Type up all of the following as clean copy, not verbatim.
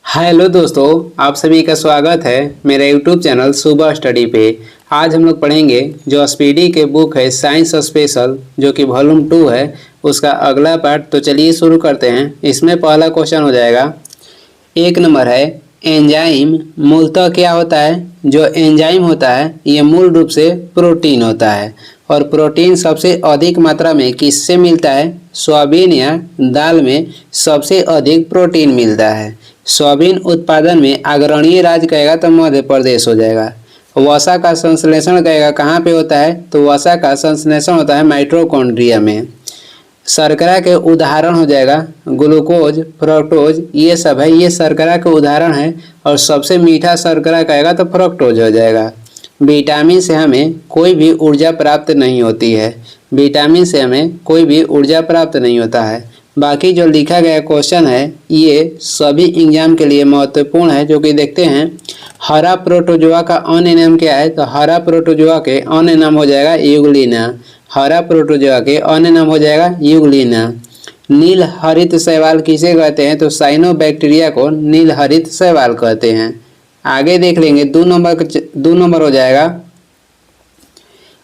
Hello दोस्तों, आप सभी का स्वागत है मेरे यूट्यूब चैनल सुबह स्टडी पे। आज हम लोग पढ़ेंगे जो स्पीडी के बुक है साइंस स्पेशल, जो कि वॉल्यूम 2 है, उसका अगला पार्ट। तो चलिए शुरू करते हैं। इसमें पहला क्वेश्चन हो जाएगा, एक नंबर है, एंजाइम मूलतः क्या होता है। जो एंजाइम होता है ये मूल रूप से प्रोटीन होता है, और प्रोटीन सबसे अधिक मात्रा में किससे मिलता है। सोयाबीन या दाल में सबसे अधिक प्रोटीन मिलता है। सोयाबीन उत्पादन में अग्रणीय राज्य कहेगा तो मध्य प्रदेश हो जाएगा। वसा का संश्लेषण कहेगा कहाँ पे होता है, तो वसा का संश्लेषण होता है माइटोकॉन्ड्रिया में। शर्करा के उदाहरण हो जाएगा ग्लूकोज, फ्रक्टोज, ये सब है, ये शर्करा के उदाहरण है। और सबसे मीठा शर्करा कहेगा तो फ्रक्टोज हो जाएगा। विटामिन से हमें कोई भी ऊर्जा प्राप्त नहीं होती है। विटामिन से हमें कोई भी ऊर्जा प्राप्त नहीं होता है। बाकी जो लिखा गया क्वेश्चन है ये सभी एग्जाम के लिए महत्वपूर्ण है, जो कि देखते हैं। हरा प्रोटोजोआ का अन्य नाम क्या है, तो हरा प्रोटोजोआ के अन्य नाम हो जाएगा यूग्लिना। हरा प्रोटोजोआ के अन्य नाम हो जाएगा यूग्लिना। नील हरित शैवाल किसे कहते हैं, तो साइनोबैक्टीरिया को नील हरित शैवाल कहते हैं। आगे देख लेंगे, 2 नंबर हो जाएगा,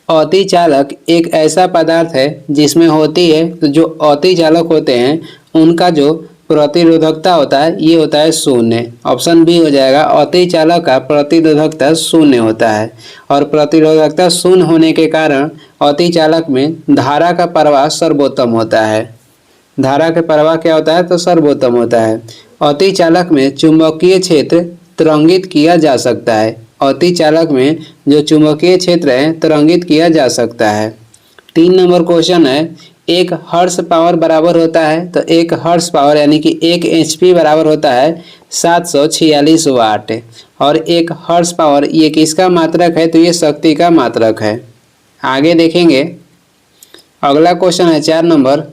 अतिचालक एक ऐसा पदार्थ है जिसमें होती है, तो जो अतिचालक होते हैं उनका जो प्रतिरोधकता होता है ये होता है शून्य। ऑप्शन बी हो जाएगा, अतिचालक का प्रतिरोधकता शून्य होता है। और प्रतिरोधकता शून्य होने के कारण अतिचालक में धारा का प्रवाह सर्वोत्तम होता है। धारा का प्रवाह क्या होता है, तो सर्वोत्तम होता है। अतिचालक में चुंबकीय क्षेत्र तरंगित किया जा सकता है। अतिचालक में जो चुंबकीय क्षेत्र है तरंगित किया जा सकता है। 3 नंबर क्वेश्चन है, एक हर्स पावर बराबर होता है, तो एक हर्स पावर यानी कि 1 HP बराबर होता है 746 वाट। और एक हर्स पावर ये किसका मात्रक है, तो ये शक्ति का मात्रक है। आगे देखेंगे, अगला क्वेश्चन है 4 नंबर,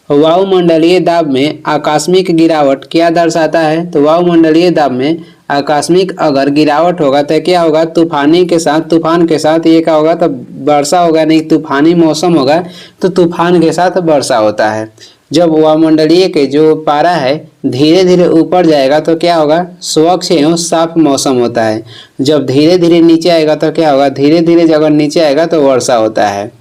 वायुमंडलीय दाब में आकस्मिक गिरावट क्या दर्शाता है। तो वायुमंडलीय दाब में आकस्मिक अगर गिरावट होगा तो क्या होगा, तूफान के साथ ये क्या होगा, तो वर्षा होगा। नहीं, तूफानी मौसम होगा तो तूफान के साथ वर्षा होता है। जब वायुमंडलीय के जो पारा है धीरे धीरे ऊपर जाएगा तो क्या होगा, स्वच्छ एवं साफ मौसम होता है। जब धीरे धीरे नीचे आएगा तो क्या होगा, धीरे धीरे अगर नीचे आएगा तो वर्षा होता है।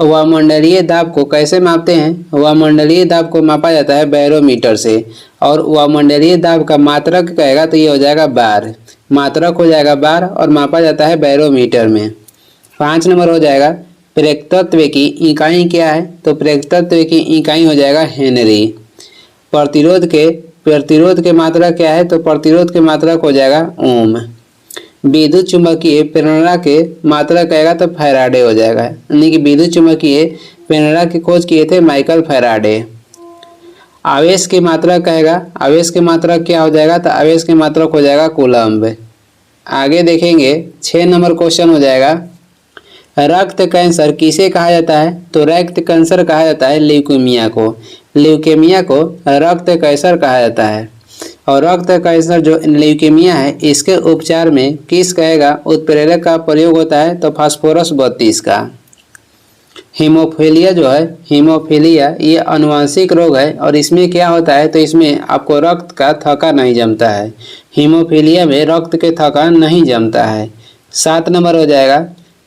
वायुमंडलीय दाब को कैसे मापते हैं, वायुमंडलीय दाब को मापा जाता है बैरोमीटर से। और वायुमंडलीय दाब का मात्रक कहेगा तो ये हो जाएगा बार। मात्रक हो जाएगा बार और मापा जाता है बैरोमीटर में। 5 नंबर हो जाएगा, प्रेरकत्व की इकाई क्या है, तो प्रेरकत्व की इकाई हो जाएगा हेनरी। प्रतिरोध के मात्रक क्या है, तो प्रतिरोध के मात्रक हो जाएगा ओम। विद्युत चुंबकीय प्रेरणा के मात्रक कहेगा तो फैराडे हो जाएगा। यानी कि विद्युत चुंबकीय प्रेरणा की खोज किए थे माइकल फैराडे। आवेश की मात्रक कहेगा, आवेश की मात्रक क्या हो जाएगा, तो आवेश की मात्रक हो जाएगा कूलम्ब। आगे देखेंगे, 6 नंबर क्वेश्चन हो जाएगा, रक्त कैंसर किसे कहा जाता है, तो रक्त कैंसर कहा जाता है ल्यूकेमिया को। ल्यूकेमिया को रक्त कैंसर कहा जाता है। और रक्त कैंसर जो ल्यूकेमिया है इसके उपचार में किस कहेगा उत्प्रेरक का प्रयोग होता है, तो फास्फोरस 32 का। हीमोफीलिया जो है, हीमोफीलिया ये अनुवांशिक रोग है और इसमें क्या होता है, तो इसमें आपको रक्त का थक्का नहीं जमता है। हीमोफीलिया में रक्त के थक्का नहीं जमता है। 7 नंबर हो जाएगा,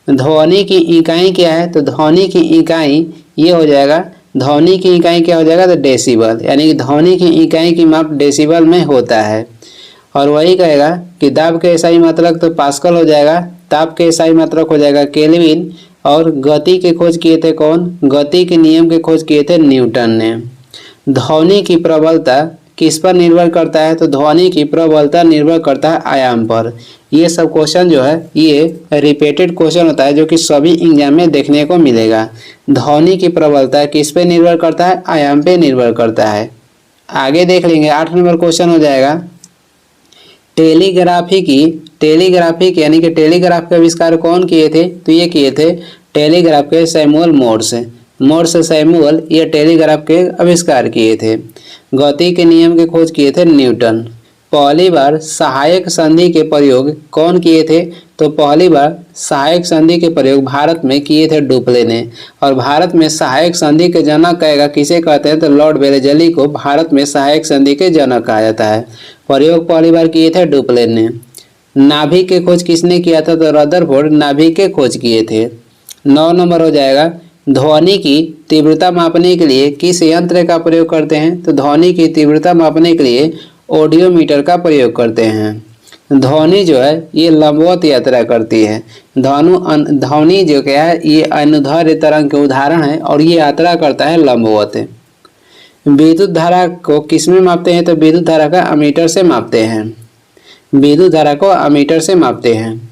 ध्वनि की इकाई क्या है, तो ध्वनि की इकाई ये हो जाएगा, ध्वनि की इकाई क्या हो जाएगा, तो डेसिबल। यानी कि ध्वनि की इकाई की माप डेसिबल में होता है। और वही कहेगा कि दाब के एसआई मात्रक तो पास्कल हो जाएगा, ताप के एसआई मात्रक हो जाएगा केल्विन। और गति के खोज किए थे कौन, गति के नियम के खोज किए थे न्यूटन ने। ध्वनि की प्रबलता किस पर निर्भर करता है, तो ध्वनि की प्रबलता निर्भर करता है आयाम पर। ये सब क्वेश्चन जो है ये रिपीटेड क्वेश्चन होता है, जो कि सभी एग्जाम में देखने को मिलेगा। ध्वनि की प्रबलता किस पे निर्भर करता है, आयाम पे निर्भर करता है। आगे देख लेंगे, 8 नंबर क्वेश्चन हो जाएगा, टेलीग्राफिक यानी कि टेलीग्राफ का आविष्कार कौन किए थे, तो ये किए थे टेलीग्राफ के सैमुअल मोर्स सैमुअल ये टेलीग्राफ के आविष्कार किए थे। गति के नियम के खोज किए थे न्यूटन। पहली बार सहायक संधि के प्रयोग कौन किए थे, तो पहली बार सहायक संधि के प्रयोग भारत में किए थे डुप्ले ने। और भारत में सहायक संधि के जनक कहेगा किसे कहते हैं, तो लॉर्ड वेलेजली को भारत में सहायक संधि के जनक कहा जाता है। प्रयोग पहली बार किए थे डुप्ले ने। नाभिक के खोज किसने किया था, तो रदरफोर्ड नाभिक के खोज किए थे। 9 नंबर हो जाएगा, ध्वनि की तीव्रता मापने के लिए किस यंत्र का प्रयोग करते हैं, तो ध्वनि की तीव्रता मापने के लिए ऑडियोमीटर का प्रयोग करते हैं। ध्वनि जो है ये लंबवत यात्रा करती है। ध्वनि जो क्या है ये अनुदैर्ध्य तरंग के उदाहरण है और ये यात्रा करता है लंबवत। विद्युत धारा को किस में मापते हैं, तो विद्युत धारा का अमीटर से मापते हैं। विद्युत धारा को अमीटर से मापते हैं।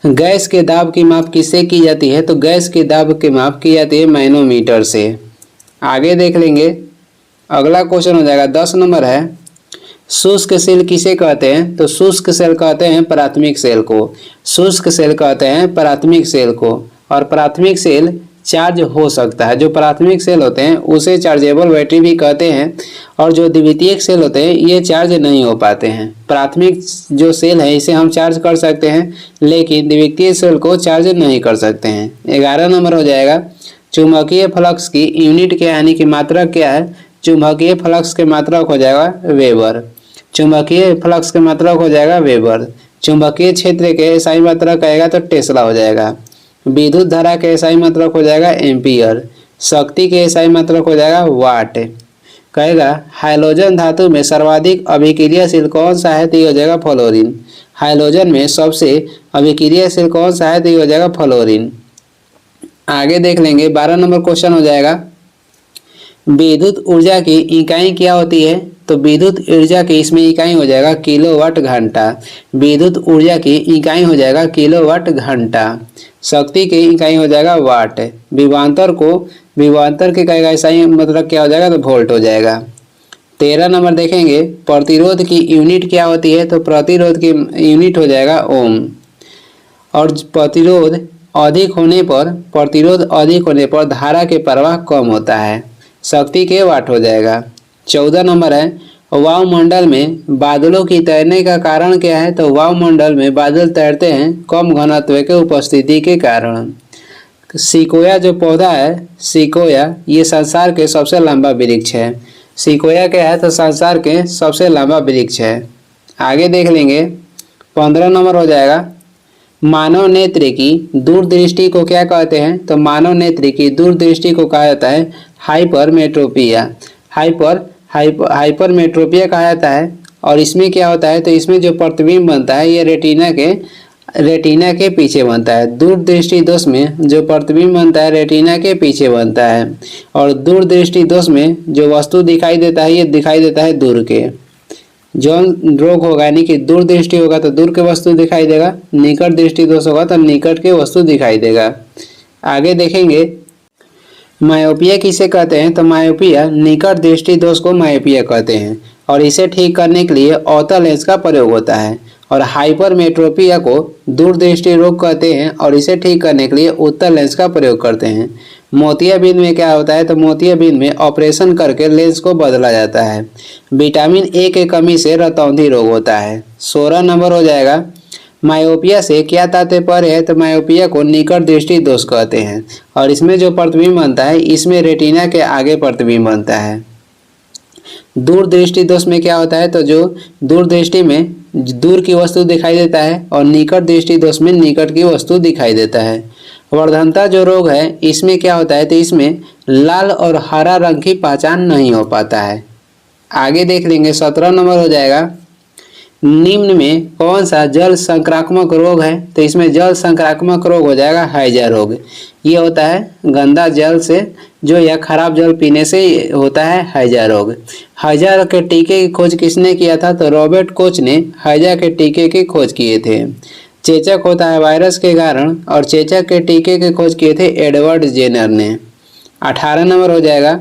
गैस के दाब की माप किससे की जाती है, तो गैस के दाब की माप की जाती है मैनोमीटर से। आगे देख लेंगे, अगला क्वेश्चन हो जाएगा 10 नंबर है, शुष्क सेल किसे कहते हैं, तो शुष्क सेल कहते हैं प्राथमिक सेल को। शुष्क सेल कहते हैं प्राथमिक सेल को। और प्राथमिक सेल चार्ज हो सकता है, जो प्राथमिक सेल होते हैं उसे चार्जेबल बैटरी भी कहते हैं। और जो द्वितीयक सेल होते हैं ये चार्ज नहीं हो पाते हैं। प्राथमिक जो सेल है इसे हम चार्ज कर सकते हैं, लेकिन द्वितीयक सेल को चार्ज नहीं कर सकते हैं। 11 नंबर हो जाएगा, चुंबकीय फ्लक्स की यूनिट क्या यानी कि मात्रक क्या है, चुंबकीय फ्लक्स के मात्रक हो जाएगा वेबर। चुंबकीय फ्लक्स के मात्रक हो जाएगा वेबर। चुंबकीय क्षेत्र के एसआई मात्रक कहेगा तो टेस्ला हो जाएगा। विद्युत धारा के एसआई मात्रक हो जाएगा एम्पियर। शक्ति के एसआई मात्रक हो जाएगा वाट। कहेगा हाइड्रोजन धातु में सर्वाधिक अभिक्रियाशील कौन सा है, तो ये हो जाएगा फ्लोरीन। हाइड्रोजन में सबसे अभिक्रियाशील कौन सा है, तो ये हो जाएगा फ्लोरीन। आगे देख लेंगे 12 नंबर क्वेश्चन हो जाएगा, विद्युत ऊर्जा की इकाई क्या होती है, तो विद्युत ऊर्जा की इसमें इकाई हो जाएगा किलोवाट घंटा। विद्युत ऊर्जा की इकाई हो जाएगा किलोवाट घंटा। शक्ति की इकाई हो जाएगा वाट। विभवांतर के कहेगा ईसाई मतलब क्या हो जाएगा, तो वोल्ट हो जाएगा। 13 नंबर देखेंगे, प्रतिरोध की यूनिट क्या होती है, तो प्रतिरोध की यूनिट हो जाएगा ओम। और प्रतिरोध अधिक होने पर धारा के प्रवाह कम होता है। शक्ति के वाट हो जाएगा। 14 नंबर है, वायुमंडल में बादलों की तैरने का कारण क्या है, तो वायुमंडल में बादल तैरते हैं कम घनत्व के उपस्थिति के कारण। सिकोया जो पौधा है, सिकोया ये संसार के सबसे लंबा वृक्ष है। सिकोया क्या है, तो संसार के सबसे लंबा वृक्ष है। आगे देख लेंगे 15 नंबर हो जाएगा, मानव नेत्र की दूरदृष्टि को क्या कहते हैं, तो मानव नेत्र की दूरदृष्टि को कहा जाता है हाइपरमेट्रोपिया। हाइपरमेट्रोपिया कहा जाता है। और इसमें क्या होता है, तो इसमें जो प्रतिबिंब बनता है ये रेटिना के पीछे बनता है। दूरदृष्टि दोष में जो प्रतिबिंब बनता है रेटिना के पीछे बनता है। और दूरदृष्टि दोष में जो वस्तु दिखाई देता है ये दिखाई देता है दूर के। जो रोग होगा यानी कि दूर दृष्टि होगा तो दूर के वस्तु दिखाई देगा, निकट दृष्टि दोष होगा तो निकट के वस्तु दिखाई देगा। आगे देखेंगे मायोपिया किसे कहते हैं, तो मायोपिया निकट दृष्टि दोष को मायोपिया कहते हैं। और इसे ठीक करने के लिए अवतल लेंस का प्रयोग होता है। और हाइपरमेट्रोपिया को दूरदृष्टि रोग कहते हैं और इसे ठीक करने के लिए उत्तल लेंस का प्रयोग करते हैं। मोतियाबिंद में क्या होता है, तो मोतियाबिंद में ऑपरेशन करके लेंस को बदला जाता है। विटामिन ए के कमी से रतौंधी रोग होता है। 16 नंबर हो जाएगा, मायोपिया से क्या तात्पर्य है, तो मायोपिया को निकट दृष्टि दोष कहते हैं। और इसमें जो प्रतिबिंब बनता है इसमें रेटिना के आगे प्रतिबिंब बनता है। दूरदृष्टि दोष में क्या होता है, तो जो दूरदृष्टि में दूर की वस्तु दिखाई देता है और निकट दृष्टि दोष में निकट की वस्तु दिखाई देता है। वर्धनता जो रोग है इसमें क्या होता है, तो इसमें लाल और हरा रंग की पहचान नहीं हो पाता है। आगे देख लेंगे 17 नंबर हो जाएगा, निम्न में कौन सा जल संक्रामक रोग है, तो इसमें जल संक्रामक रोग हो जाएगा हैजा रोग। ये होता है गंदा जल से जो या खराब जल पीने से होता है हैजा रोग। हैजा के टीके की खोज किसने किया था, तो रॉबर्ट कोच ने हैजा के टीके की खोज किए थे। चेचक होता है वायरस के कारण और चेचक के टीके की खोज किए थे एडवर्ड जेनर ने। 18 नंबर हो जाएगा,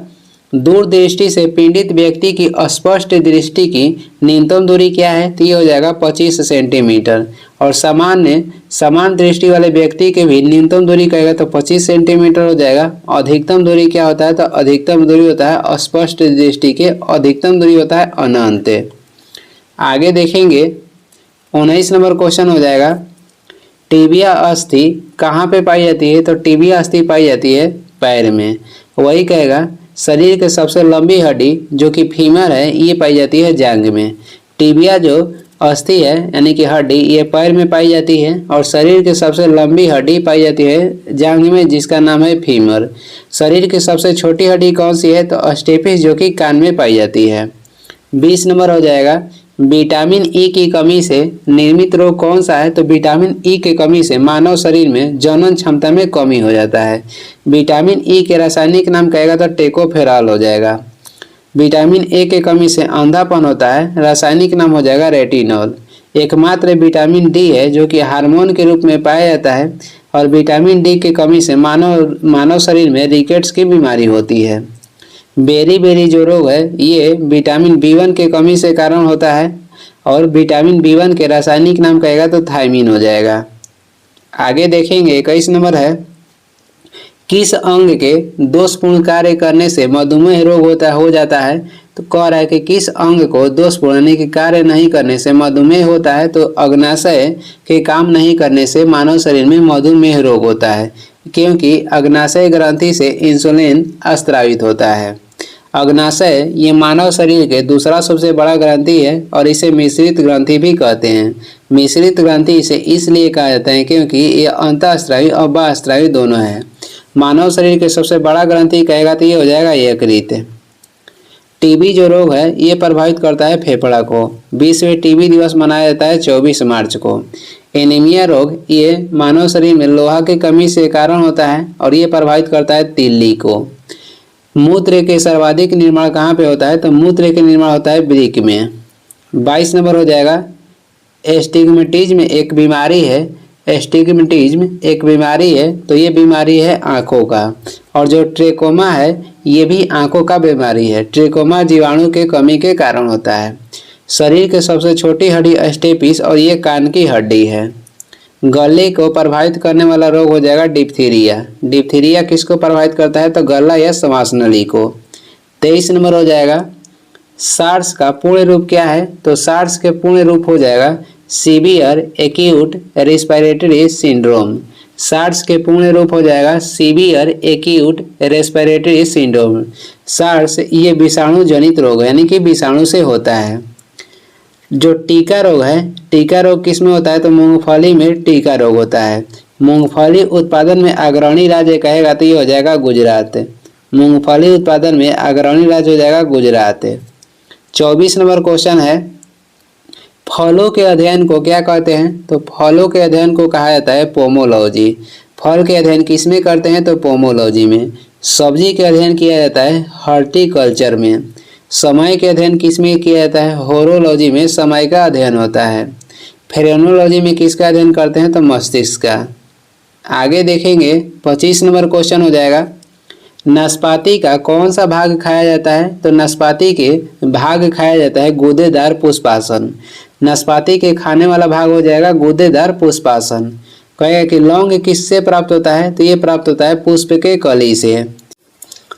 दूरदृष्टि से पीड़ित व्यक्ति की स्पष्ट दृष्टि की न्यूनतम दूरी क्या है, तो ये हो जाएगा 25 सेंटीमीटर। और समान दृष्टि वाले व्यक्ति के भी न्यूनतम दूरी कहेगा तो 25 सेंटीमीटर हो जाएगा। अधिकतम दूरी क्या होता है, तो अधिकतम दूरी होता है स्पष्ट दृष्टि के अधिकतम दूरी होता है अनंत। आगे देखेंगे 19 नंबर क्वेश्चन हो जाएगा, टिबिया अस्थि कहाँ पे पाई जाती है? तो टिबिया अस्थि पाई जाती है पैर में। वही कहेगा शरीर के सबसे लंबी हड्डी जो कि फीमर है ये पाई जाती है जांघ में। टिबिया जो अस्थि है यानी कि हड्डी ये पैर में पाई जाती है और शरीर की सबसे लंबी हड्डी पाई जाती है जांघ में जिसका नाम है फीमर। शरीर की सबसे छोटी हड्डी कौन सी है? तो अस्टेपिस जो कि कान में पाई जाती है। 20 नंबर हो जाएगा विटामिन ई की कमी से निर्मित रोग कौन सा है? तो विटामिन ई की कमी से मानव शरीर में जनन क्षमता में कमी हो जाता है। विटामिन ई के रासायनिक नाम कहेगा तो टेकोफेरॉल हो जाएगा। विटामिन ए के कमी से अंधापन होता है, रासायनिक नाम हो जाएगा रेटिनॉल। एकमात्र विटामिन डी है जो कि हार्मोन के रूप में पाया जाता है और विटामिन डी की कमी से मानव शरीर में रिकेट्स की बीमारी होती है। बेरी जो रोग है ये विटामिन बी1 के कमी से कारण होता है और विटामिन बी1 के रासायनिक नाम कहेगा तो थायमीन हो जाएगा। आगे देखेंगे 21 नंबर है किस अंग के दोषपूर्ण कार्य करने से मधुमेह रोग हो जाता है? तो कह रहा है कि किस अंग को दोषपूर्ण यानी कि कार्य नहीं करने से मधुमेह होता है? तो अग्नाशय के काम नहीं करने से मानव शरीर में मधुमेह रोग होता है क्योंकि अग्नाशय ग्रंथि से इंसुलिन स्रावित होता है। अग्नाशय ये मानव शरीर के दूसरा सबसे बड़ा ग्रंथि है और इसे मिश्रित ग्रंथि भी कहते हैं। मिश्रित ग्रंथि इसे इसलिए कहा जाता है क्योंकि ये अंतःस्रावी और बाह्यस्रावी दोनों है। मानव शरीर के सबसे बड़ा ग्रंथि कहेगा तो ये हो जाएगा यकृत। टीबी जो रोग है ये प्रभावित करता है फेफड़ा को। विश्व टीबी दिवस मनाया जाता है 24 मार्च को। एनीमिया रोग ये मानव शरीर में लोहा की कमी से कारण होता है और ये प्रभावित करता है तिल्ली को। मूत्र के सर्वाधिक निर्माण कहाँ पे होता है? तो मूत्र के निर्माण होता है वृक्क में। 22 नंबर हो जाएगा एस्टिग्मेटिज्म एक बीमारी है। एस्टिग्मेटिज्म एक बीमारी है तो ये बीमारी है आँखों का। और जो ट्रेकोमा है ये भी आँखों का बीमारी है। ट्रेकोमा जीवाणु के कमी के कारण होता है। शरीर के सबसे छोटी हड्डी अस्टेपिस और ये कान की हड्डी है। गले को प्रभावित करने वाला रोग हो जाएगा डिप्थीरिया। डिप्थीरिया किसको प्रभावित करता है? तो गला या श्वास नली को। 23 नंबर हो जाएगा सार्स का पूर्ण रूप क्या है? तो सार्स के पूर्ण रूप हो जाएगा severe acute respiratory syndrome. SARS के पूर्ण रूप हो जाएगा severe acute respiratory syndrome. SARS ये विषाणु जनित रोग है यानी कि विषाणु से होता है। जो टीका रोग है, टीका रोग किस में होता है? तो मूंगफली में टीका रोग होता है। मूंगफली उत्पादन में अग्रणी राज्य कहेगा तो ये हो जाएगा गुजरात। मूंगफली उत्पादन में अग्रणी राज्य हो जाएगा गुजरात। 24 नंबर क्वेश्चन है फलों के अध्ययन को क्या कहते हैं? तो फलों के अध्ययन को कहा जाता है पोमोलॉजी। फल के अध्ययन किस में करते हैं? तो पोमोलॉजी में। सब्जी के अध्ययन किया जाता है हॉर्टिकल्चर में। समय के अध्ययन किस में किया जाता है? होरोलॉजी में समय का अध्ययन होता है। फेरेनोलॉजी में किसका अध्ययन करते हैं? तो मस्तिष्क का। आगे देखेंगे 25 नंबर क्वेश्चन हो जाएगा नाशपाती का कौन सा भाग खाया जाता है? तो नाशपाती के भाग खाया जाता है गूदेदार पुष्पासन। नाशपाती के खाने वाला भाग हो जाएगा गूदेदार पुष्पासन। कहेगा कि लौंग किससे प्राप्त होता है? तो ये प्राप्त होता है पुष्प के कली से।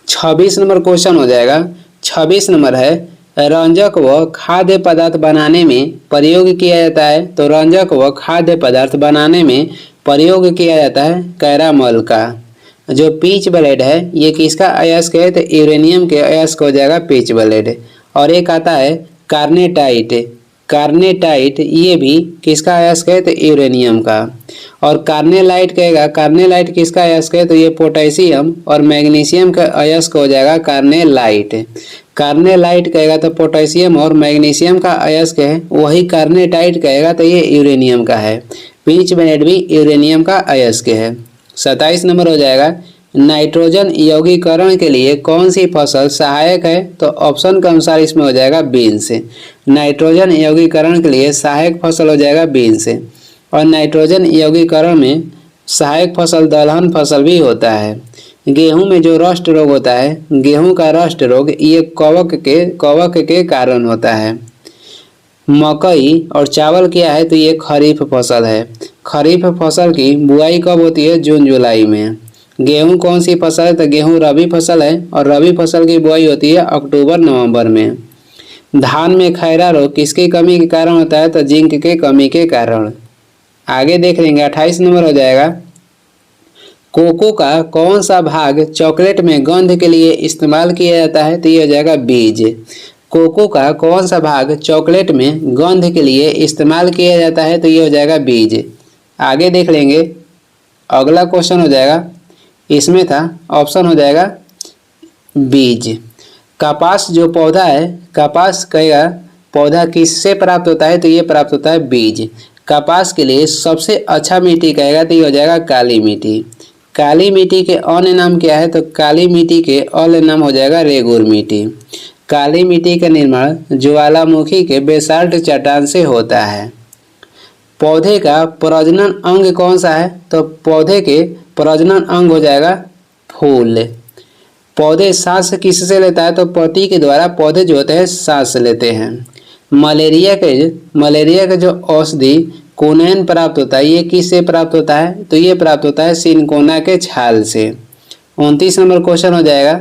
26 नंबर क्वेश्चन हो जाएगा 26 नंबर है रंजक व खाद्य पदार्थ बनाने में प्रयोग किया जाता है। तो रंजक व खाद्य पदार्थ बनाने में प्रयोग किया जाता है कैरामल का। जो पीच ब्लेड है ये किसका अयस्क है? तो यूरेनियम के अयस्क हो जाएगा पीच ब्लेड। और एक आता है कार्नेटाइट। कार्नेटाइट ये भी किसका अयस्क है? तो यूरेनियम का। और कार्नेलाइट कहेगा कार्नेलाइट किसका अयस्क है? तो ये पोटेशियम और मैग्नीशियम का अयस्क हो जाएगा कार्नेलाइट। कार्नेलाइट कहेगा तो पोटेशियम और मैग्नीशियम का अयस्क है। वही कार्नेटाइट कहेगा तो ये यूरेनियम का है। पीच ब्लेड भी यूरेनियम का अयस्क है। 27 नंबर हो जाएगा नाइट्रोजन यौगीकरण के लिए कौन सी फसल सहायक है? तो ऑप्शन के अनुसार इसमें हो जाएगा बीन्स। नाइट्रोजन यौगीकरण के लिए सहायक फसल हो जाएगा बीन्स। और नाइट्रोजन यौगीकरण में सहायक फसल दलहन फसल भी होता है। गेहूं में जो रस्ट रोग होता है, गेहूं का रस्ट रोग ये कवक के कारण होता है। मकई और चावल क्या है? तो ये खरीफ फसल है। खरीफ फसल की बुआई कब होती है? जून जुलाई में। गेहूं कौन सी फसल है? तो गेहूं रबी फसल है और रबी फसल की बुआई होती है अक्टूबर नवंबर में। धान में खैरा रोग किसकी कमी के कारण होता है? तो जिंक के कमी के कारण। आगे देख लेंगे 28 नंबर हो जाएगा, कोको का कौन सा भाग चॉकलेट में गंध के लिए इस्तेमाल किया जाता है? तो ये हो जाएगा बीज। कोको का कौन सा भाग चॉकलेट में गंध के लिए इस्तेमाल किया जाता है? तो ये हो जाएगा बीज। आगे देख लेंगे अगला क्वेश्चन हो जाएगा, इसमें था ऑप्शन हो जाएगा बीज। कपास जो पौधा है, कपास का पौधा किससे प्राप्त होता है? तो ये प्राप्त होता है बीज। कपास के लिए सबसे अच्छा मिट्टी कहेगा तो ये हो जाएगा काली मिट्टी। काली मिट्टी के अन्य नाम क्या है? तो काली मिट्टी के अन्य नाम हो जाएगा रेगुर मिट्टी। काली मिट्टी का निर्माण ज्वालामुखी के बेसाल्ट चट्टान से होता है। पौधे का प्रजनन अंग कौन सा है? तो पौधे के प्रजनन अंग हो जाएगा फूल। पौधे सांस किससे लेता है? तो पत्ती के द्वारा पौधे जो होते हैं सांस लेते हैं। मलेरिया का जो औषधि कोनैन प्राप्त होता है, ये किससे प्राप्त होता है? तो ये प्राप्त होता है सिनकोना के छाल से। 29 नंबर क्वेश्चन हो जाएगा,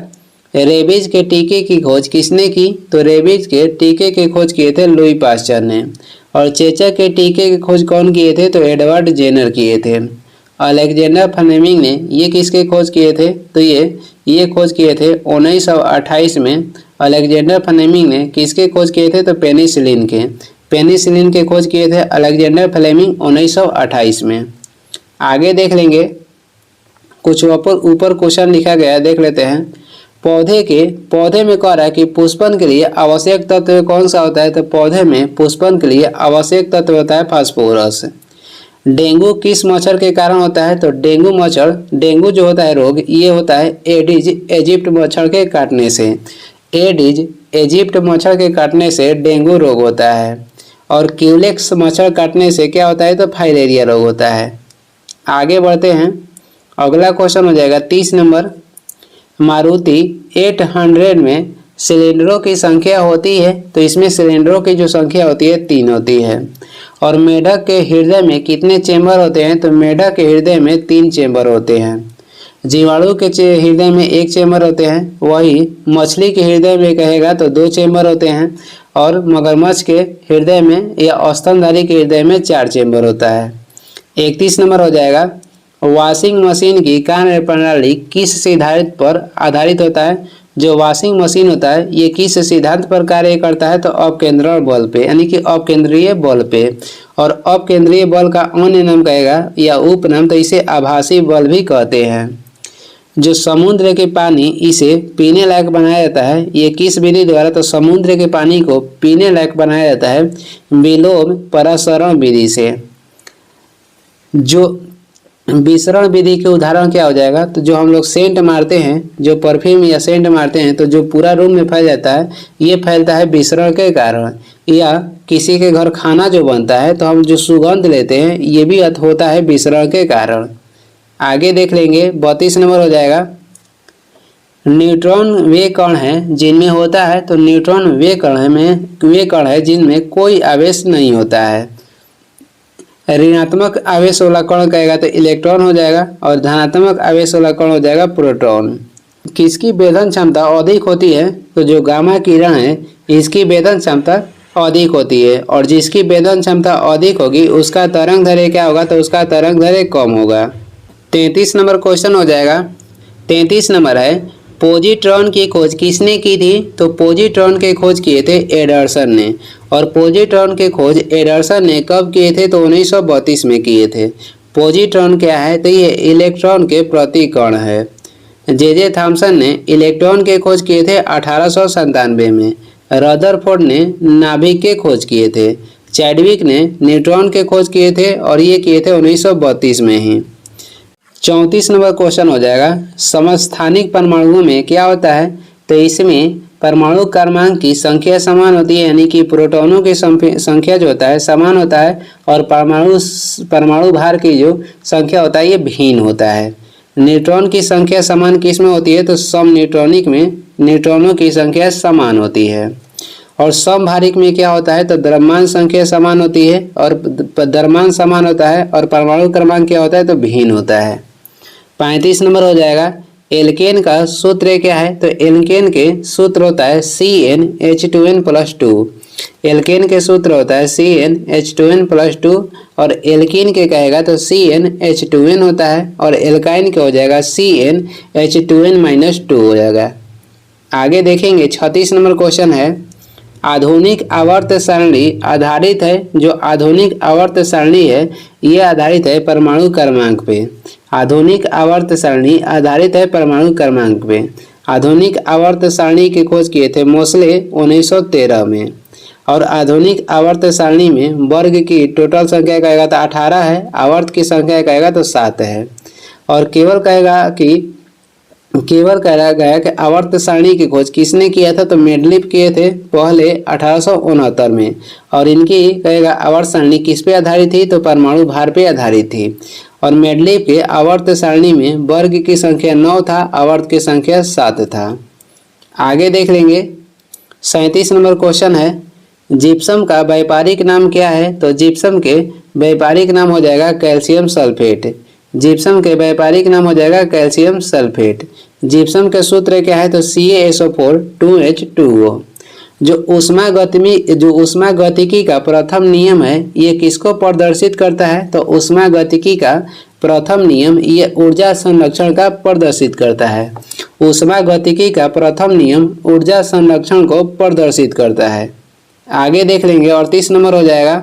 रेबीज के टीके की खोज किसने की? तो रेबीज के टीके की खोज किए थे लुई पास्चर ने। और चेचक के टीके की खोज कौन किए थे? तो एडवर्ड जेनर किए थे। अलेक्जेंडर फ्लेमिंग ने ये किसके खोज किए थे? तो ये खोज किए थे 1928 में। अलेक्जेंडर फ्लेमिंग ने किसके खोज किए थे? तो पेनिसिलिन के। पेनिसिलिन के खोज किए थे अलेक्जेंडर फ्लेमिंग 1928 में। आगे देख लेंगे कुछ ऊपर क्वेश्चन लिखा गया है, देख लेते हैं। पौधे में कह रहा है कि पुष्पन के लिए आवश्यक तत्व कौन सा होता है? तो पौधे में पुष्पन के लिए आवश्यक तत्व होता है फास्फोरस। डेंगू किस मच्छर के कारण होता है? तो डेंगू जो होता है रोग, ये होता है एडिज इजिप्ट मच्छर के काटने से। एडिज इजिप्ट मच्छर के काटने से डेंगू रोग होता है। और क्यूलेक्स मच्छर काटने से क्या होता है? तो फाइलेरिया रोग होता है। आगे बढ़ते हैं, अगला क्वेश्चन हो जाएगा 30 नंबर। मारुति 800 में सिलेंडरों की संख्या होती है? तो इसमें सिलेंडरों की जो संख्या होती है 3 होती है। और मेढक के हृदय में कितने चेंबर होते हैं? तो मेढक के हृदय में 3 चेंबर होते हैं। जीवाणु के हृदय में 1 चेंबर होते हैं। वही मछली के हृदय में कहेगा तो 2 चेंबर होते हैं। और मगरमच्छ के हृदय में या स्तनधारी के हृदय में 4 चेंबर होता है। 31 नंबर हो जाएगा, वॉशिंग मशीन की कार्य प्रणाली किस सिद्धांत पर आधारित होता है? जो वॉशिंग मशीन होता है ये किस सिद्धांत पर कार्य करता है? तो अपकेंद्रण बल पे, यानी कि अपकेंद्रीय बल पे। और अपकेंद्रीय बल का अन्य नाम कहेगा या उपनाम, तो इसे आभासी बल भी कहते हैं। जो समुद्र के पानी इसे पीने लायक बनाया जाता है, ये किस विधि द्वारा? तो समुद्र के पानी को पीने लायक बनाया जाता है विलोम परासरण विधि से। जो विसरण विधि के उदाहरण क्या हो जाएगा? तो जो हम लोग सेंट मारते हैं, जो परफ्यूम या सेंट मारते हैं, तो जो पूरा रूम में फैल जाता है, ये फैलता है विसरण के कारण। या किसी के घर खाना जो बनता है तो हम जो सुगंध लेते हैं, ये भी होता है विसरण के कारण। आगे देख लेंगे 32 नंबर हो जाएगा, न्यूट्रॉन वे कण हैं जिनमें होता है? तो न्यूट्रॉन वे कण है जिनमें कोई आवेश नहीं होता है। ऋणात्मक आवेश वाला कण कहेगा तो इलेक्ट्रॉन हो जाएगा। और धनात्मक आवेश वाला कण हो जाएगा प्रोटॉन। किसकी वेधन क्षमता अधिक होती है? तो जो गामा किरण है इसकी वेधन क्षमता अधिक होती है। और जिसकी वेधन क्षमता अधिक होगी उसका तरंग दैर्घ्य क्या होगा? तो उसका तरंग दैर्घ्य कम होगा। 33 नंबर क्वेश्चन हो जाएगा। 33 नंबर है, पॉजिट्रॉन की खोज किसने की थी? तो पॉजिट्रॉन की खोज किए थे एडरसन ने। और पॉजिट्रॉन के खोज एडरसन ने कब किए थे? तो 1932 में किए थे। पॉजिट्रॉन क्या है? तो ये इलेक्ट्रॉन के प्रतिकण है। जे थॉमसन ने इलेक्ट्रॉन के खोज किए थे 1897 में। रदरफोर्ड ने नाभिक के खोज किए थे। चैडविक ने न्यूट्रॉन के खोज किए थे और ये किए थे 1932 में ही। 34 नंबर क्वेश्चन हो जाएगा, समस्थानिक परमाणुओं में क्या होता है? तो इसमें परमाणु क्रमांक की संख्या समान होती है, यानी कि प्रोटॉनों की संख्या जो होता है समान होता है। और परमाणु भार की जो संख्या होता है ये भिन्न होता है। न्यूट्रॉन की संख्या समान किस में होती है? तो समन्यूट्रॉनिक में न्यूट्रॉनों की संख्या समान होती है। और समभारिक में क्या होता है? तो द्रव्यमान संख्या समान होती है और द्रव्यमान समान होता है। और परमाणु क्रमांक क्या होता है? तो भिन्न होता है। 35 नंबर हो जाएगा, एल्केन का सूत्र क्या है? तो एल्केन के सूत्र होता है CnH2n+2। एल्केन के सूत्र होता है CnH2n+2 और एल्कीन के कहेगा तो CnH2n होता है और एल्काइन के हो जाएगा CnH2n-2 हो जाएगा। आगे देखेंगे 36 नंबर क्वेश्चन है, आधुनिक आवर्त सारणी आधारित है, जो आधुनिक आवर्त सारणी है ये आधारित है परमाणु क्रमांक पे। आधुनिक आवर्त सारणी आधारित है परमाणु क्रमांक पे। आधुनिक आवर्त सारणी की खोज किए थे मोसले 1913 में और आधुनिक आवर्त सारणी में वर्ग की टोटल संख्या कहेगा तो 18 है, आवर्त की संख्या कहेगा तो 7 है और केवल कहा गया कि आवर्त सारणी की खोज किसने किया था? तो मेंडलीव किए थे पहले 1869 में और इनकी कहेगा आवर्त सारणी किस पे आधारित थी? तो परमाणु भार पे आधारित थी और मेंडलीव के आवर्त सारणी में वर्ग की संख्या 9 था, आवर्त की संख्या 7 था। आगे देख लेंगे 37 नंबर क्वेश्चन है, जिप्सम का व्यापारिक नाम क्या है? तो जिप्सम के व्यापारिक नाम हो जाएगा कैल्शियम सल्फेट। जिप्सम के व्यापारिक नाम हो जाएगा कैल्शियम सल्फेट। जिप्सम के सूत्र क्या है? तो CaSO4 2H2O। जो ऊष्मा गतिकी का प्रथम नियम है ये किसको प्रदर्शित करता है? तो ऊष्मा गतिकी का प्रथम नियम ये ऊर्जा संरक्षण का प्रदर्शित करता है। ऊष्मा गतिकी का प्रथम नियम ऊर्जा संरक्षण को प्रदर्शित करता है। आगे देख लेंगे 38 नंबर हो जाएगा,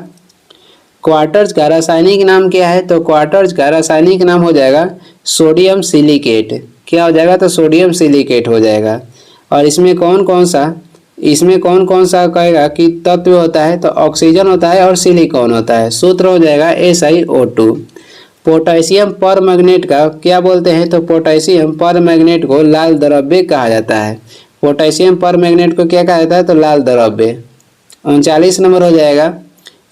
क्वार्टज का रासायनिक नाम क्या है? तो क्वार्टज का रासायनिक नाम हो जाएगा सोडियम सिलिकेट। क्या हो जाएगा? तो सोडियम सिलिकेट हो जाएगा। और इसमें कौन कौन सा कहेगा कि तत्व होता है? तो ऑक्सीजन होता है और सिलिकॉन होता है। सूत्र हो जाएगा SiO2। पोटेशियम परमैंगनेट का क्या बोलते हैं? तो पोटेशियम परमैंगनेट को लाल द्रव्य कहा जाता है। पोटेशियम परमैंगनेट को क्या कहा जाता है? तो लाल द्रव्य। 39 नंबर हो जाएगा,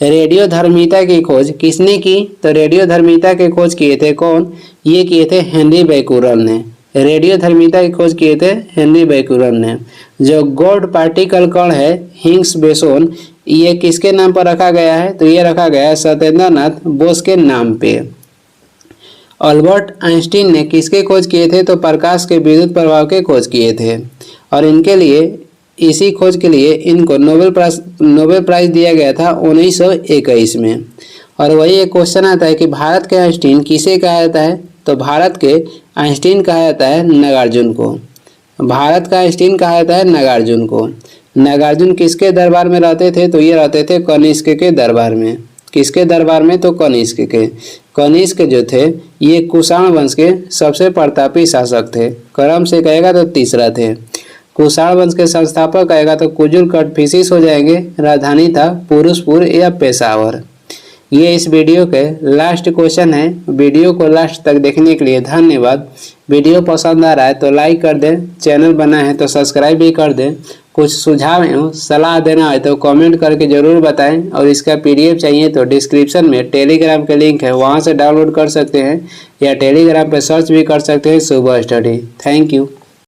रेडियोधर्मिता की खोज किसने की? तो रेडियोधर्मिता की खोज किए थे कौन? ये किए थे हेनरी बैकुरल ने। रेडियोधर्मिता की खोज किए थे हेनरी बैकुरल ने। जो गोल्ड पार्टिकल कण है हिग्स बोसोन ये किसके नाम पर रखा गया है? तो ये रखा गया है सत्येंद्रनाथ बोस के नाम पे। अल्बर्ट आइंस्टीन ने किसके खोज किए थे? तो प्रकाश के विद्युत प्रभाव के खोज किए थे और इनके लिए इसी खोज के लिए इनको नोबेल प्राइज दिया गया था 1921 में। और वही एक क्वेश्चन आता है कि भारत के आइंस्टीन किसे कहा जाता है? तो भारत के आइंस्टीन कहा जाता है नागार्जुन को। भारत का आइंस्टीन कहा जाता है नागार्जुन को। नागार्जुन किसके दरबार में रहते थे? तो ये रहते थे कनिष्क के दरबार में। किसके दरबार में? तो कनिष्क के। कनिष्क जो थे ये कुषाण वंश के सबसे प्रतापी शासक थे, क्रम से कहेगा तो तीसरा थे। कुषाण वंश के संस्थापक कहेगा तो कुजुल कटफिशिस हो जाएंगे। राजधानी था पुरुषपुर या पेशावर। ये इस वीडियो के लास्ट क्वेश्चन है। वीडियो को लास्ट तक देखने के लिए धन्यवाद। वीडियो पसंद आ रहा है तो लाइक कर दें, चैनल बना है तो सब्सक्राइब भी कर दें। कुछ सुझाव एवं सलाह देना है तो कमेंट करके ज़रूर बताएं और इसका PDF चाहिए तो डिस्क्रिप्शन में टेलीग्राम का लिंक है, वहाँ से डाउनलोड कर सकते हैं या टेलीग्राम पर सर्च भी कर सकते हैं सुबह स्टडी। Thank you.